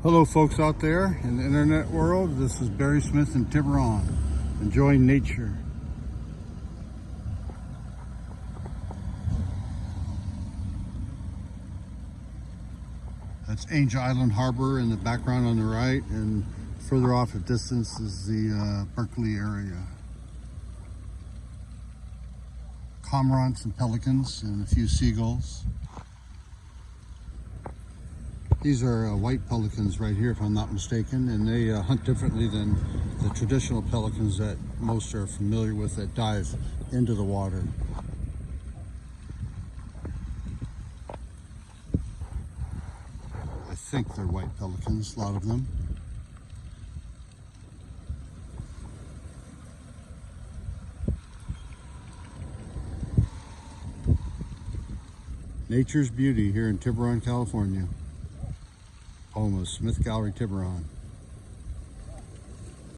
Hello folks out there in the internet world. This is Barry Smith in Tiburon, enjoying nature. That's Angel Island Harbor in the background on the right, and further off at distance is the Berkeley area. Cormorants and pelicans and a few seagulls. These are white pelicans right here, if I'm not mistaken, and they hunt differently than the traditional pelicans that most are familiar with that dive into the water. I think they're white pelicans, a lot of them. Nature's beauty here in Tiburon, California. Home of Smith Gallery Tiburon.